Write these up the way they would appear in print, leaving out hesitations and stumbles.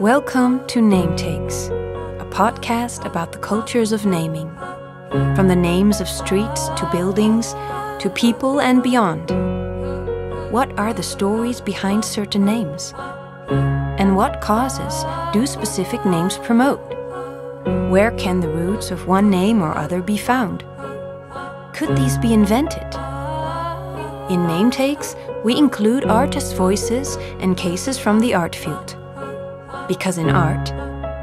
Welcome to Name Takes, a podcast about the cultures of naming, from the names of streets to buildings to people and beyond. What are the stories behind certain names? And what causes do specific names promote? Where can the roots of one name or other be found? Could these be invented? In Name Takes, we include artists' voices and cases from the art field. Because in art,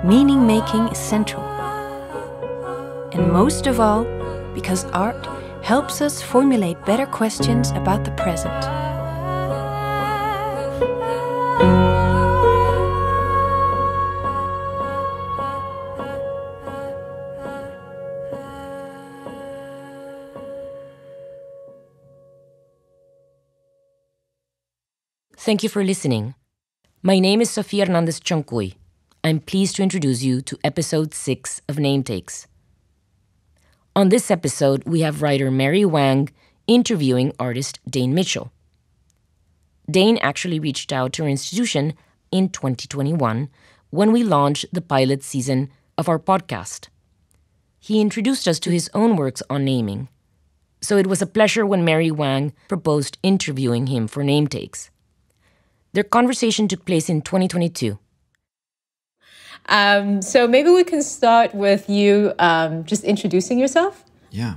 meaning-making is central. And most of all, because art helps us formulate better questions about the present. Thank you for listening. My name is Sofía Hernández Chong Cuy. I'm pleased to introduce you to episode 6 of Name Takes. On this episode, we have writer Mary Wang interviewing artist Dane Mitchell. Dane actually reached out to our institution in 2021 when we launched the pilot season of our podcast. He introduced us to his own works on naming. So it was a pleasure when Mary Wang proposed interviewing him for Name Takes. Their conversation took place in 2022. So maybe we can start with you just introducing yourself. Yeah.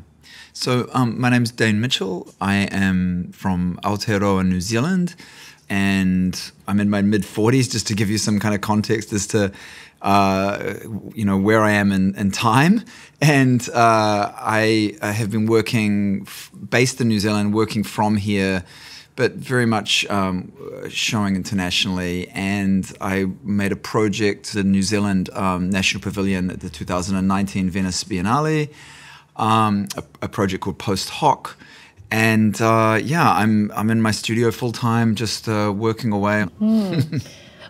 So my name's Dane Mitchell. I am from Aotearoa, New Zealand, and I'm in my mid-40s, just to give you some kind of context as to where I am in time. And I have been working, based in New Zealand, working from here, but very much showing internationally. And I made a project to the New Zealand National Pavilion at the 2019 Venice Biennale, a project called Post Hoc. And I'm in my studio full time, just working away.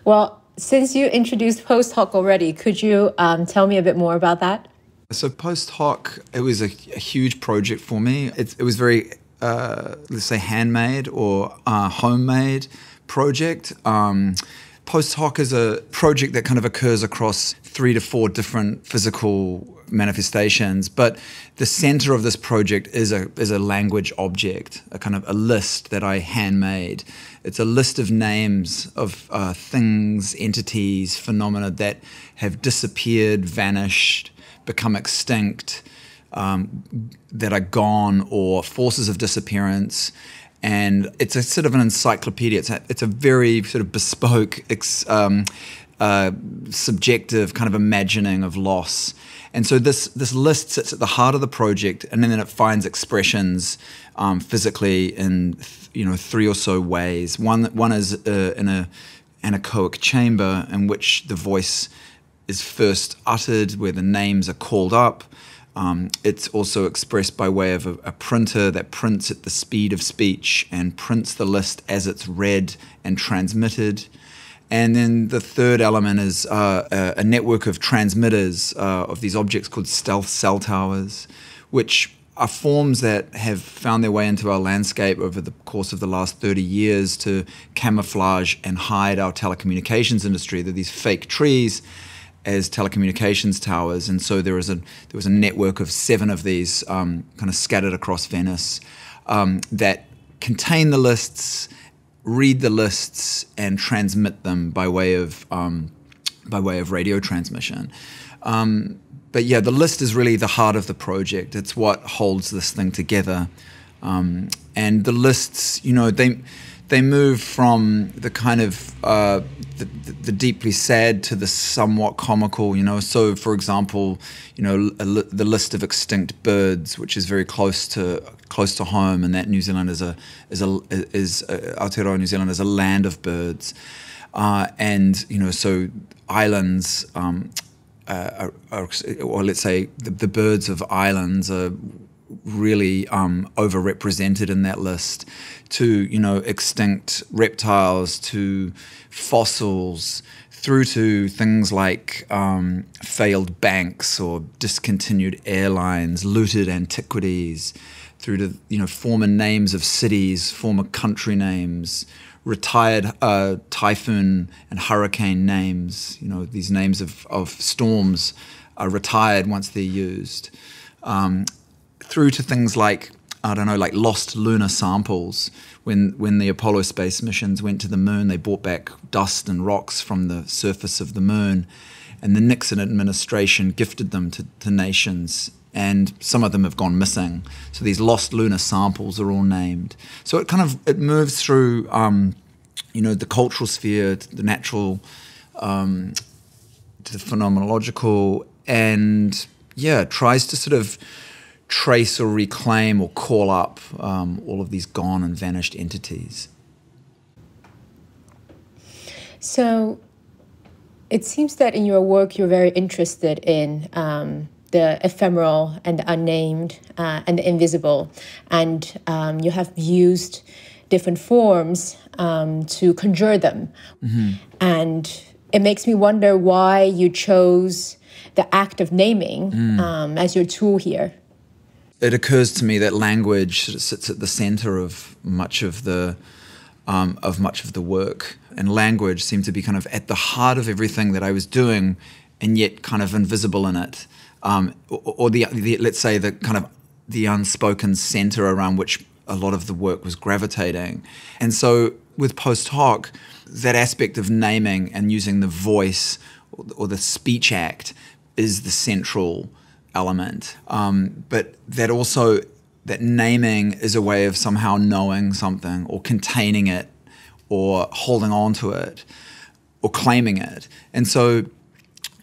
Well, since you introduced Post Hoc already, could you tell me a bit more about that? So Post Hoc, it was a huge project for me. It was very let's say handmade or homemade project. Post Hoc is a project that kind of occurs across 3 to 4 different physical manifestations, but the center of this project is a language object, a kind of a list that I handmade. It's a list of names of things, entities, phenomena that have disappeared, vanished, become extinct, that are gone, or forces of disappearance. And it's a sort of an encyclopedia. It's a very sort of bespoke, subjective kind of imagining of loss. And so this list sits at the heart of the project, and then it finds expressions physically in 3 or so ways. One is in an anechoic chamber in which the voice is first uttered, where the names are called up. It's also expressed by way of a printer that prints at the speed of speech and prints the list as it's read and transmitted. And then the third element is a network of transmitters of these objects called stealth cell towers, which are forms that have found their way into our landscape over the course of the last 30 years to camouflage and hide our telecommunications industry. They're these fake trees as telecommunications towers, and so there was a network of 7 of these kind of scattered across Venice that contain the lists, read the lists, and transmit them by way of radio transmission. But yeah, the list is really the heart of the project. It's what holds this thing together, and the lists, they move from the kind of the deeply sad to the somewhat comical. So for example, the list of extinct birds, which is very close to home, and that New Zealand is Aotearoa New Zealand is a land of birds, and so islands, or let's say the birds of islands are really overrepresented in that list, to extinct reptiles, to fossils, through to things like failed banks or discontinued airlines, looted antiquities, through to, you know, former names of cities, former country names, retired typhoon and hurricane names. You know, these names of storms are retired once they're used. Through to things like, I don't know, like lost lunar samples. When the Apollo space missions went to the moon, they brought back dust and rocks from the surface of the moon, and the Nixon administration gifted them to nations, and some of them have gone missing. So these lost lunar samples are all named. So it moves through, you know, the cultural sphere, to the natural, to the phenomenological, and tries to sort of trace or reclaim or call up all of these gone and vanished entities. So it seems that in your work you're very interested in the ephemeral and the unnamed and the invisible, and you have used different forms to conjure them. Mm-hmm. And it makes me wonder why you chose the act of naming as your tool here. It occurs to me that language sort of sits at the center of much of the work, and language seemed to be kind of at the heart of everything that I was doing, and yet kind of invisible in it, or the let's say the kind of the unspoken center around which a lot of the work was gravitating. And so with post hoc, that aspect of naming and using the voice or the speech act is the central element, but that naming is a way of somehow knowing something or containing it or holding on to it or claiming it. And so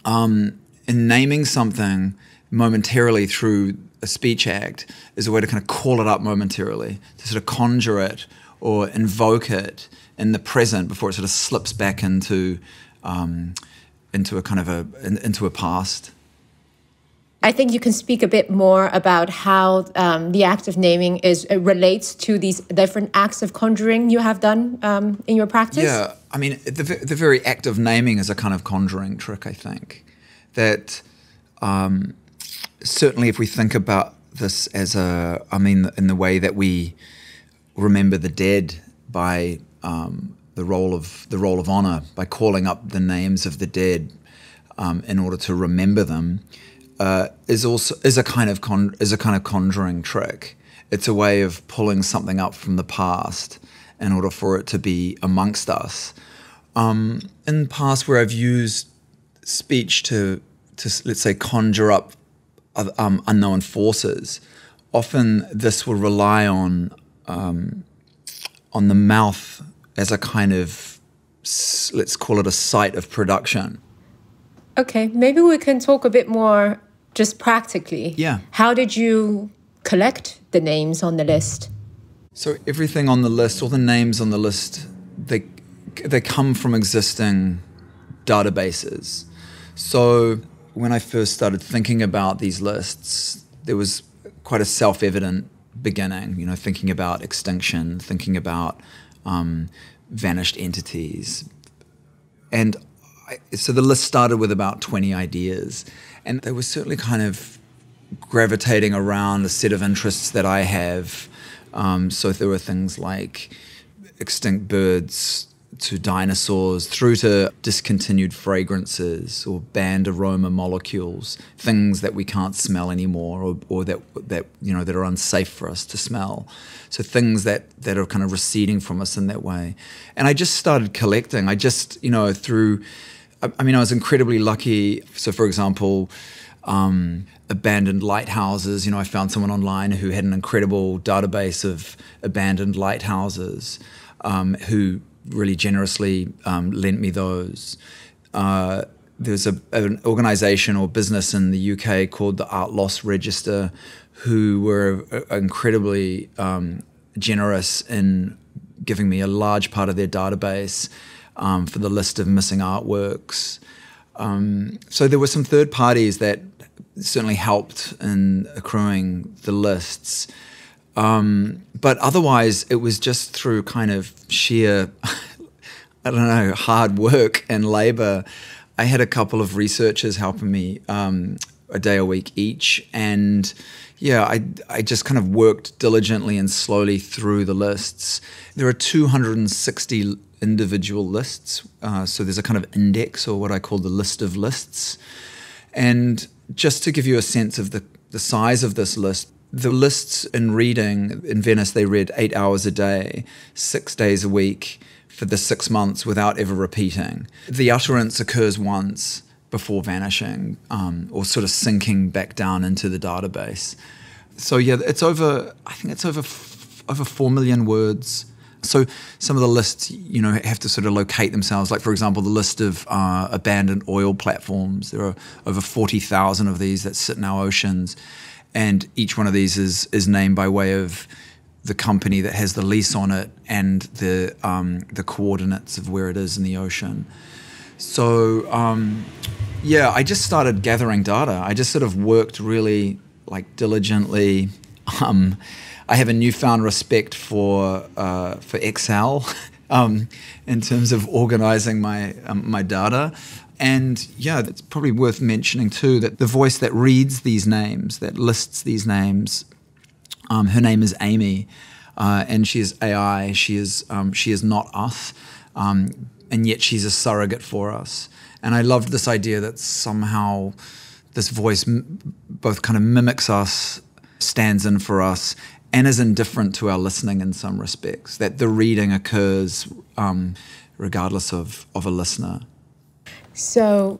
in naming something momentarily through a speech act is a way to kind of call it up momentarily, to sort of conjure it or invoke it in the present before it sort of slips back into a past. I think you can speak a bit more about how the act of naming relates to these different acts of conjuring you have done in your practice. Yeah, I mean, the very act of naming is a kind of conjuring trick, I think. That certainly if we think about this as in the way that we remember the dead by the role of honor, by calling up the names of the dead in order to remember them, is a kind of conjuring trick. It's a way of pulling something up from the past in order for it to be amongst us. In the past, where I've used speech to let's say conjure up unknown forces, often this will rely on the mouth as a kind of, let's call it a site of production. Okay, maybe we can talk a bit more just practically. Yeah. How did you collect the names on the list? So everything on the list, all the names on the list, they come from existing databases. So when I first started thinking about these lists, there was quite a self-evident beginning, you know, thinking about extinction, thinking about vanished entities. And so the list started with about 20 ideas, and they were certainly kind of gravitating around a set of interests that I have. So there were things like extinct birds to dinosaurs, through to discontinued fragrances or banned aroma molecules, things that we can't smell anymore, or that you know that are unsafe for us to smell. So things that are kind of receding from us in that way. And I just started collecting. I just, you know, I was incredibly lucky. So for example, abandoned lighthouses. You know, I found someone online who had an incredible database of abandoned lighthouses, who really generously lent me those. There's an organisation or business in the UK called the Art Loss Register, who were incredibly generous in giving me a large part of their database for the list of missing artworks. So there were some third parties that certainly helped in accruing the lists. But otherwise, it was just through kind of sheer, I don't know, hard work and labor. I had a couple of researchers helping me a day a week each. And yeah, I just kind of worked diligently and slowly through the lists. There are 260 individual lists. So there's a kind of index, or what I call the list of lists. And just to give you a sense of the size of this list, the lists in reading in Venice, they read 8 hours a day, 6 days a week for the 6 months without ever repeating. The utterance occurs once before vanishing, or sort of sinking back down into the database. So yeah, I think it's over 4 million words. So some of the lists, have to sort of locate themselves. Like, for example, the list of abandoned oil platforms. There are over 40,000 of these that sit in our oceans. And each one of these is named by way of the company that has the lease on it and the coordinates of where it is in the ocean. So, I just started gathering data. I just sort of worked really diligently. I have a newfound respect for Excel in terms of organizing my data. And yeah, it's probably worth mentioning too that the voice that reads these names, that lists these names, her name is Amy, and she is AI. She is not us, and yet she's a surrogate for us. And I loved this idea that somehow this voice both kind of mimics us, stands in for us, and is indifferent to our listening in some respects. That the reading occurs regardless of a listener. So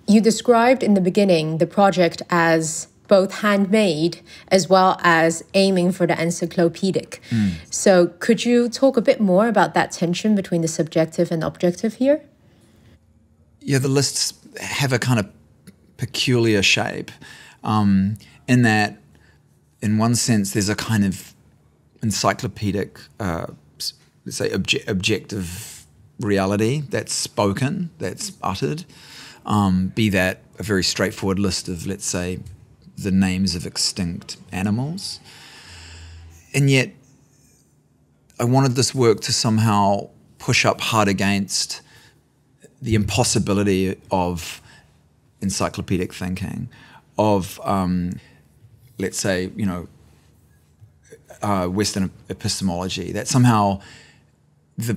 you described in the beginning the project as both handmade as well as aiming for the encyclopedic. So could you talk a bit more about that tension between the subjective and objective here? Yeah, the lists have a kind of peculiar shape in that, in one sense, there's a kind of encyclopedic, let's say, objective reality that's spoken, that's uttered, be that a very straightforward list of, let's say, the names of extinct animals. And yet, I wanted this work to somehow push up hard against the impossibility of encyclopedic thinking, of, let's say, Western epistemology, that somehow the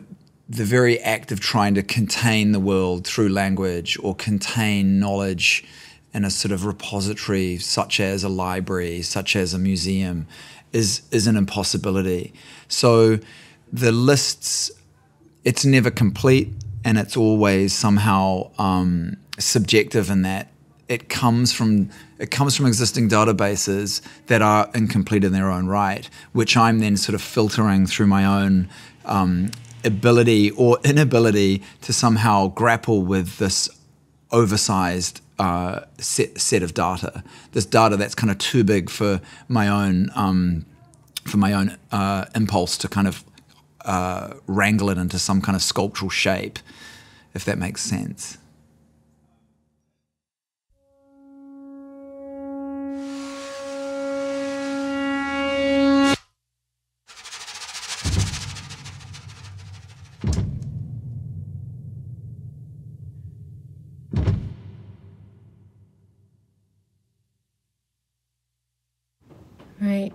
very act of trying to contain the world through language or contain knowledge in a sort of repository such as a library, such as a museum, is an impossibility. So the lists, it's never complete, and it's always somehow subjective in that it comes from existing databases that are incomplete in their own right, which I'm then sort of filtering through my own ability or inability to somehow grapple with this oversized set of data. This data that's kind of too big for my own impulse to kind of wrangle it into some kind of sculptural shape, if that makes sense. Right.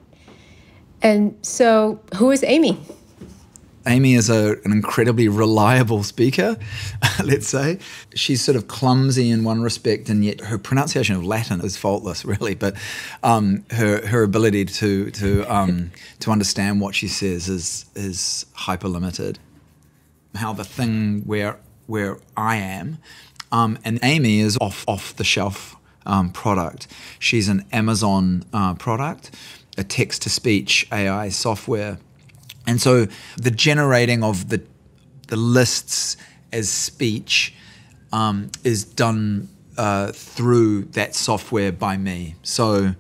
And so who is Amy? Amy is an incredibly reliable speaker, let's say. She's sort of clumsy in one respect, and yet her pronunciation of Latin is faultless, really. But her ability to understand what she says is hyper limited. How the thing where I am, and Amy is off the shelf product. She's an Amazon product, a text-to-speech AI software. And so the generating of the lists as speech is done through that software by me. So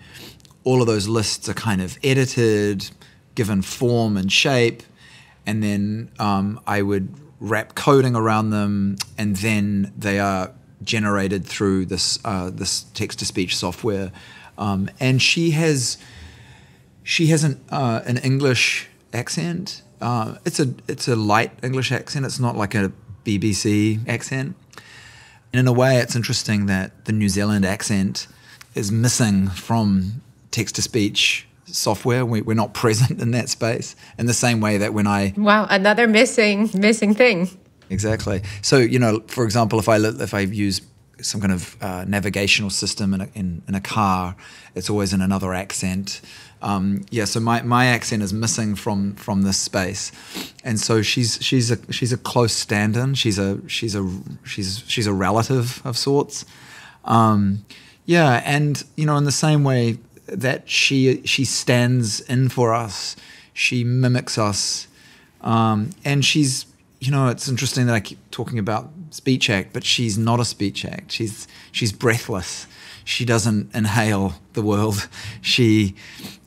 all of those lists are kind of edited, given form and shape, and then I would wrap coding around them, and then they are generated through this text-to-speech software. And she has an English accent. It's a light English accent. It's not like a BBC accent. And in a way, it's interesting that the New Zealand accent is missing from text-to-speech software. We're not present in that space in the same way that when I... Wow, another missing thing. Exactly. So, you know, for example, if I use some kind of navigational system in a car, it's always in another accent. So my accent is missing from this space, and so she's a close stand-in. She's a relative of sorts. And you know, in the same way that she stands in for us, she mimics us, and she's, you know, it's interesting that I keep talking about speech act, but she's not a speech act. She's breathless. She doesn't inhale the world. She,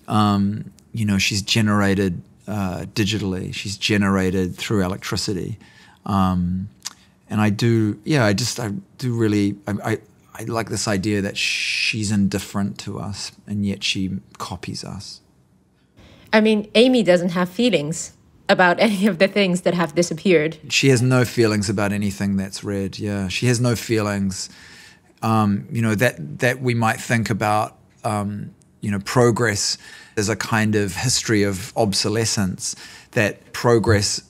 you know, she's generated digitally. She's generated through electricity, and I like this idea that she's indifferent to us, and yet she copies us. I mean, Amy doesn't have feelings about any of the things that have disappeared. She has no feelings about anything that's read. Yeah, she has no feelings. You know, that we might think about. You know, progress is a kind of history of obsolescence. That progress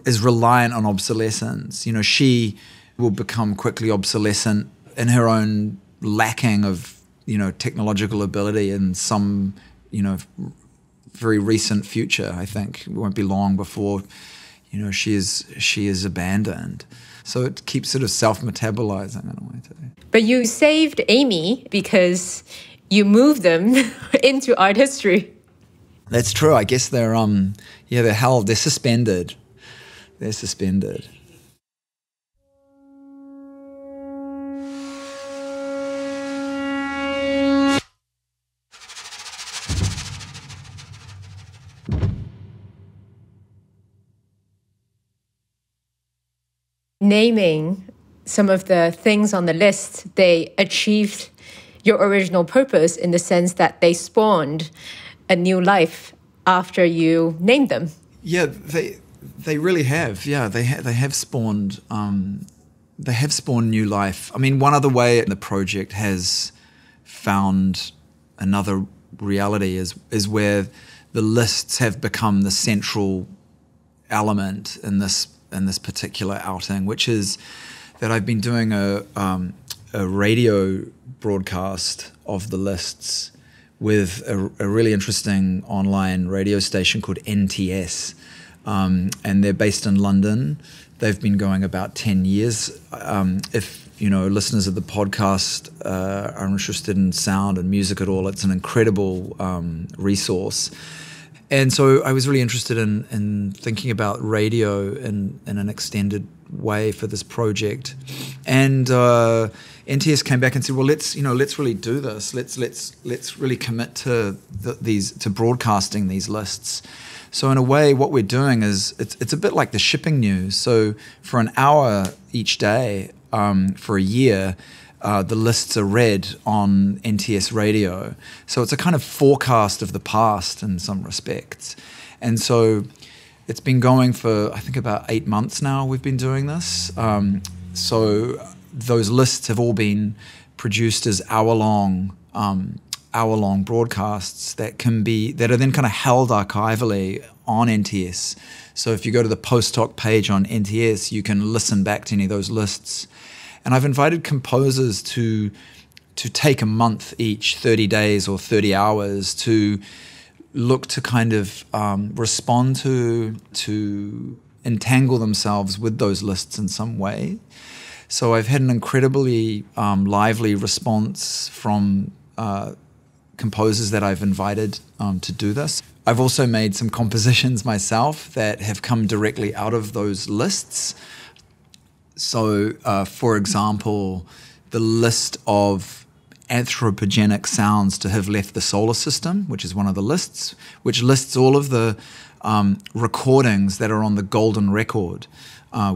is reliant on obsolescence. You know, she will become quickly obsolescent in her own lacking of, you know, technological ability in some, you know, very recent future. I think it won't be long before, you know, she is abandoned. So it keeps sort of self-metabolizing in a way too. But you saved Amy because you moved them into art history. That's true. I guess they're they're suspended. They're suspended. Naming some of the things on the list, they achieved your original purpose in the sense that they spawned a new life after you named them. Yeah, they really have. Yeah, they have spawned. They have spawned new life. I mean, one other way the project has found another reality is where the lists have become the central element in this particular outing, which is that I've been doing a radio broadcast of the lists with a really interesting online radio station called NTS, and they're based in London. They've been going about 10 years. If you know, listeners of the podcast are interested in sound and music at all, it's an incredible resource. And so I was really interested in thinking about radio in an extended way for this project. And NTS came back and said, well, let's really do this. Let's really commit to broadcasting these lists. So in a way, what we're doing is it's a bit like the shipping news. So for an hour each day for a year, the lists are read on NTS radio. So it's a kind of forecast of the past in some respects. And so it's been going for, I think, about 8 months now we've been doing this. So those lists have all been produced as hour-long broadcasts that are then kind of held archivally on NTS. So if you go to the post hoc page on NTS, you can listen back to any of those lists. And I've invited composers to take a month each, 30 days or 30 hours, to look to kind of respond to entangle themselves with those lists in some way. So I've had an incredibly lively response from composers that I've invited to do this. I've also made some compositions myself that have come directly out of those lists. So, for example, the list of anthropogenic sounds to have left the solar system, which is one of the lists, which lists all of the recordings that are on the Golden Record,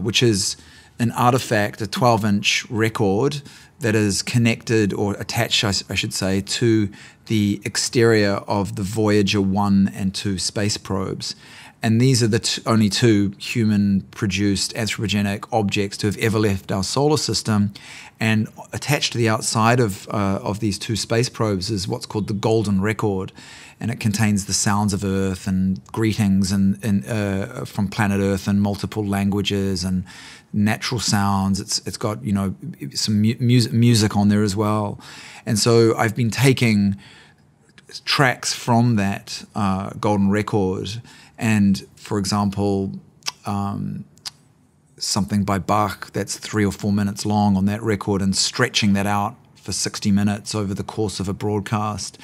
which is an artifact, a 12-inch record that is connected or attached, I should say, to the exterior of the Voyager 1 and 2 space probes. And these are the only two human-produced anthropogenic objects to have ever left our solar system. And attached to the outside of these two space probes is what's called the Golden Record. And it contains the sounds of Earth and greetings from planet Earth in multiple languages and natural sounds. It's got, you know, some music on there as well. And so I've been taking tracks from that Golden Record, and for example, something by Bach that's 3 or 4 minutes long on that record, and stretching that out for 60 minutes over the course of a broadcast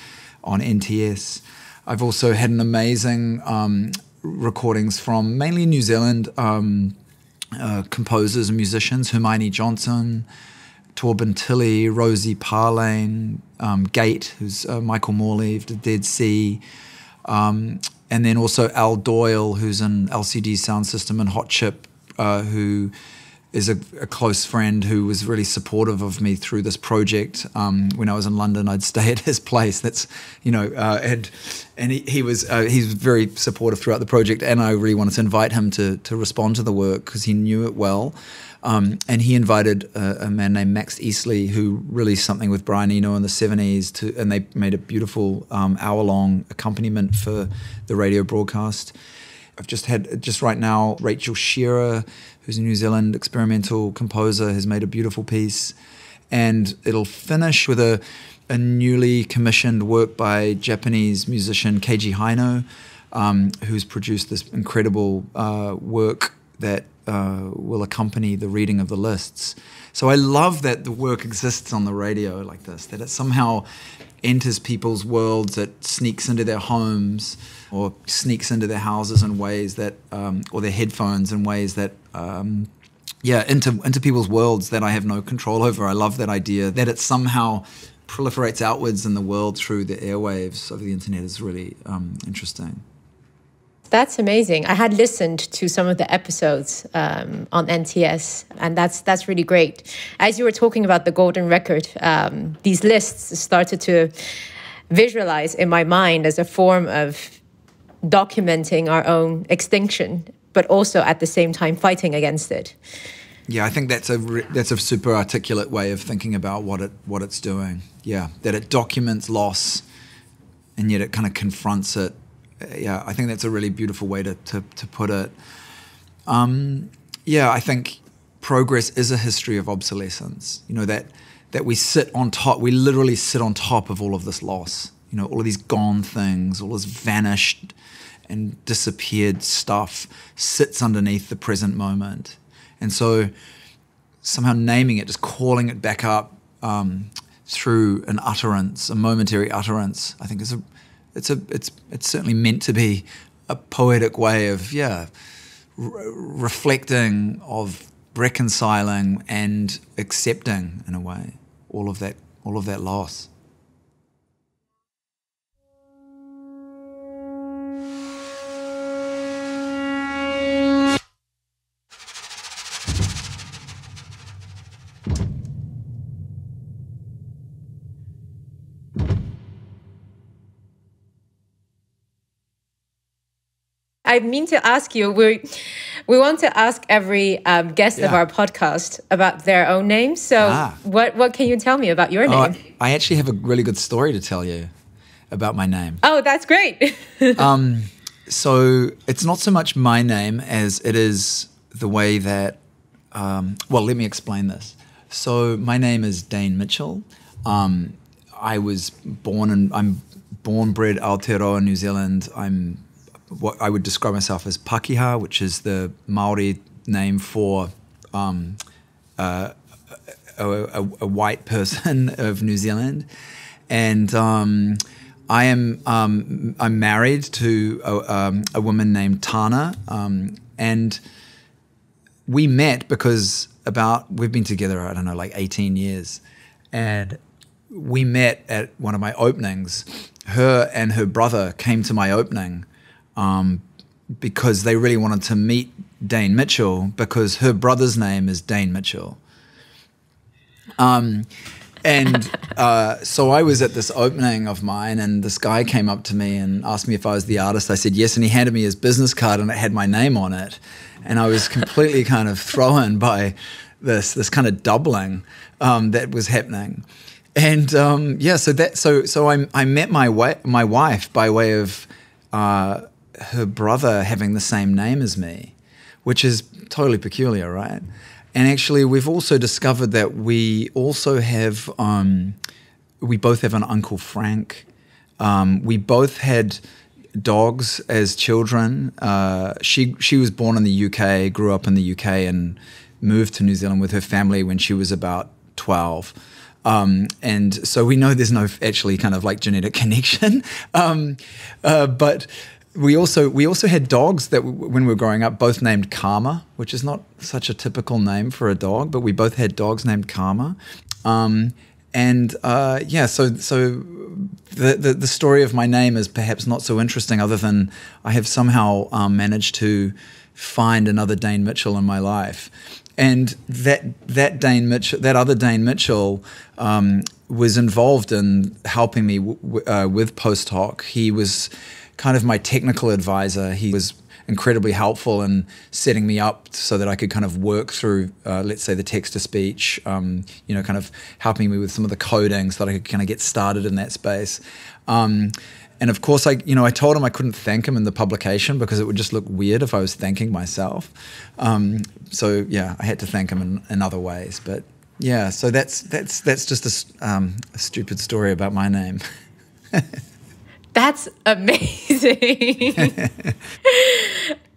on NTS. I've also had an amazing recordings from mainly New Zealand composers and musicians, Hermione Johnson, Torben Tilley, Rosie Parlane, Gate, who's Michael Morley of the Dead Sea, and then also Al Doyle, who's in LCD Sound System, and Hot Chip, who is a close friend who was really supportive of me through this project. When I was in London, I'd stay at his place. That's, you know, he's very supportive throughout the project, and I really wanted to invite him to respond to the work because he knew it well. And he invited a man named Max Easley, who released something with Brian Eno in the 70s, and they made a beautiful hour-long accompaniment for the radio broadcast. I've just right now, Rachel Shearer, who's a New Zealand experimental composer, has made a beautiful piece. And it'll finish with a newly commissioned work by Japanese musician Keiji Haino, who's produced this incredible work that will accompany the reading of the lists. So I love that the work exists on the radio like this, that it somehow enters people's worlds, it sneaks into their homes or sneaks into their houses in ways that, or their headphones in ways that, into people's worlds that I have no control over. I love that idea that it somehow proliferates outwards in the world through the airwaves of the internet is really interesting. That's amazing. I had listened to some of the episodes on NTS, and that's really great. As you were talking about the Golden Record, these lists started to visualize in my mind as a form of documenting our own extinction, but also at the same time fighting against it. Yeah, I think that's a super articulate way of thinking about what it's doing. Yeah, that it documents loss, and yet it kind of confronts it. Yeah, I think that's a really beautiful way to put it. I think progress is a history of obsolescence. You know, that we literally sit on top of all of this loss. You know, all of these gone things, all this vanished and disappeared stuff sits underneath the present moment. And so somehow naming it, just calling it back up through an utterance, a momentary utterance, I think it's certainly meant to be a poetic way of reflecting, of reconciling and accepting in a way all of that loss. I mean to ask you, we want to ask every guest of our podcast about their own name. So what can you tell me about your name? I actually have a really good story to tell you about my name. Oh, that's great. So it's not so much my name as it is the way that, let me explain this. So my name is Dane Mitchell. I'm born, bred Aotearoa, New Zealand. I'm what I would describe myself as Pakeha, which is the Maori name for a white person of New Zealand, and I'm married to a woman named Tana, and we met because we've been together, I don't know, like 18 years, and we met at one of my openings. Her and her brother came to my opening because they really wanted to meet Dane Mitchell because her brother's name is Dane Mitchell. So I was at this opening of mine, and this guy came up to me and asked me if I was the artist. I said yes, and he handed me his business card, and it had my name on it. And I was completely kind of thrown by this kind of doubling that was happening. And so I met my wife by way of her brother having the same name as me, which is totally peculiar, right? And actually, we've also discovered that we also have, we both have an Uncle Frank. We both had dogs as children. She was born in the UK, grew up in the UK, and moved to New Zealand with her family when she was about 12. And so we know there's no actually kind of like genetic connection. But we also had dogs that when we were growing up, both named Karma, which is not such a typical name for a dog, but we both had dogs named Karma. So the story of my name is perhaps not so interesting, other than I have somehow managed to find another Dane Mitchell in my life. And that other Dane Mitchell was involved in helping me with post hoc. He was kind of my technical advisor. He was incredibly helpful in setting me up so that I could kind of work through, let's say, the text-to-speech, kind of helping me with some of the coding so that I could kind of get started in that space. And of course, I told him I couldn't thank him in the publication because it would just look weird if I was thanking myself. So I had to thank him in other ways. But yeah, so that's just a stupid story about my name. That's amazing.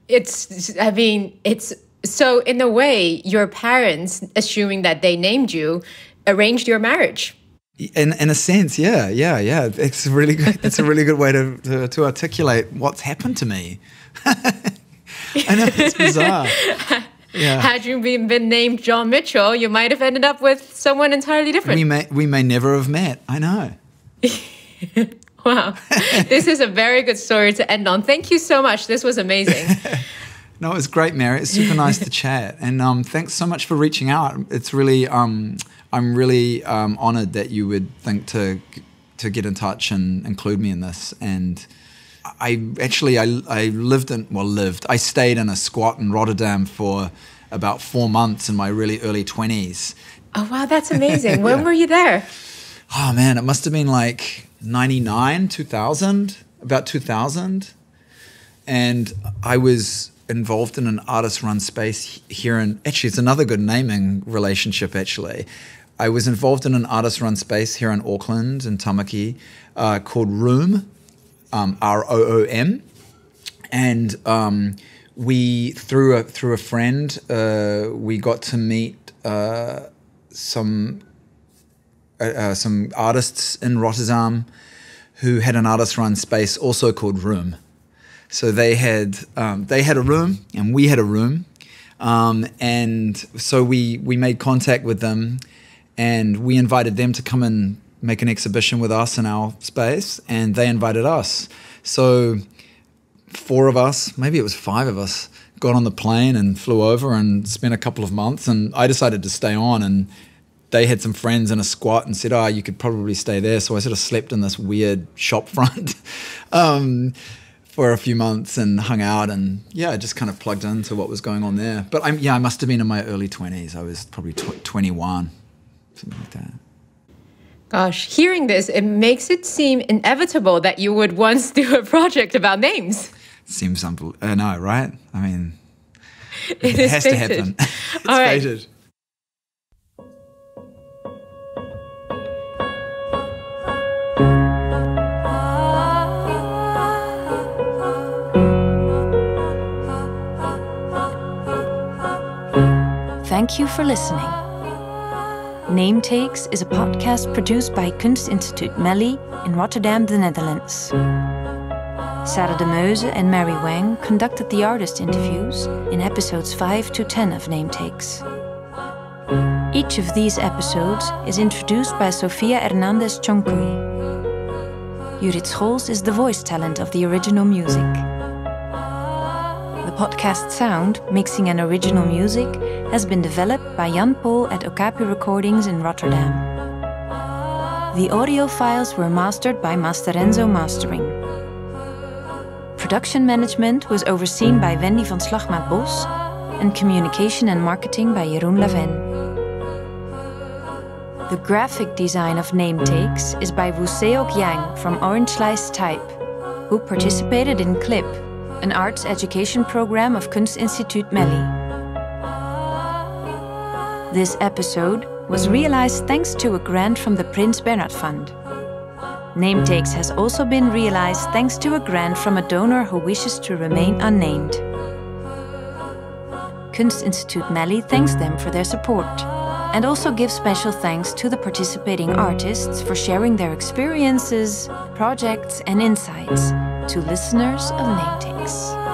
It's so in a way, your parents, assuming that they named you, arranged your marriage. In a sense, yeah. It's really good. It's a really good way to articulate what's happened to me. I know, it's bizarre. Yeah. Had you been named John Mitchell, you might have ended up with someone entirely different. We may never have met. I know. Wow. This is a very good story to end on. Thank you so much. This was amazing. No, it was great, Mary. It's super nice to chat. And thanks so much for reaching out. It's really, I'm really honored that you would think to get in touch and include me in this. And I stayed in a squat in Rotterdam for about 4 months in my really early 20s. Oh, wow, that's amazing. When were you there? Oh, man, it must have been like 99, 2000, about 2000. And I was involved in an artist-run space here actually, it's another good naming relationship, actually. I was involved in an artist-run space here in Auckland, in Tamaki, called Room, R-O-O-M. And we, through a friend, we got to meet some artists in Rotterdam who had an artist-run space also called Room. So they had a room and we had a room, and so we made contact with them, and we invited them to come and make an exhibition with us in our space, and they invited us. So 4 of us, maybe it was 5 of us, got on the plane and flew over and spent a couple of months, and I decided to stay on, and they had some friends in a squat and said, you could probably stay there. So I sort of slept in this weird shop front for a few months and hung out, and I just kind of plugged into what was going on there. But I must have been in my early 20s. I was probably 21, something like that. Gosh, hearing this, it makes it seem inevitable that you would once do a project about names. Seems I know, right? I mean, it has to happen. It's all right. fated. Thank you for listening. Name Takes is a podcast produced by Kunstinstituut Melly in Rotterdam, the Netherlands. Sarah Demeuse and Mary Wang conducted the artist interviews in episodes 5 to 10 of Name Takes. Each of these episodes is introduced by Sofía Hernández Chong Cuy. Judith Scholz is the voice talent of the original music. The podcast sound, mixing and original music has been developed by Jan Pohl at Okapi Recordings in Rotterdam. The audio files were mastered by Masterenzo Mastering. Production management was overseen by Wendy van Slagmaat Bos and communication and marketing by Jeroen Lavèn. The graphic design of name takes is by Wooseok Jang from Orange Slice Type, who participated in CLIP, an arts education program of Kunstinstituut Melly. This episode was realized thanks to a grant from the Prins Bernhard Fund. Name Takes has also been realized thanks to a grant from a donor who wishes to remain unnamed. Kunstinstituut Melly thanks them for their support, and also gives special thanks to the participating artists for sharing their experiences, projects, and insights to listeners of Name Takes.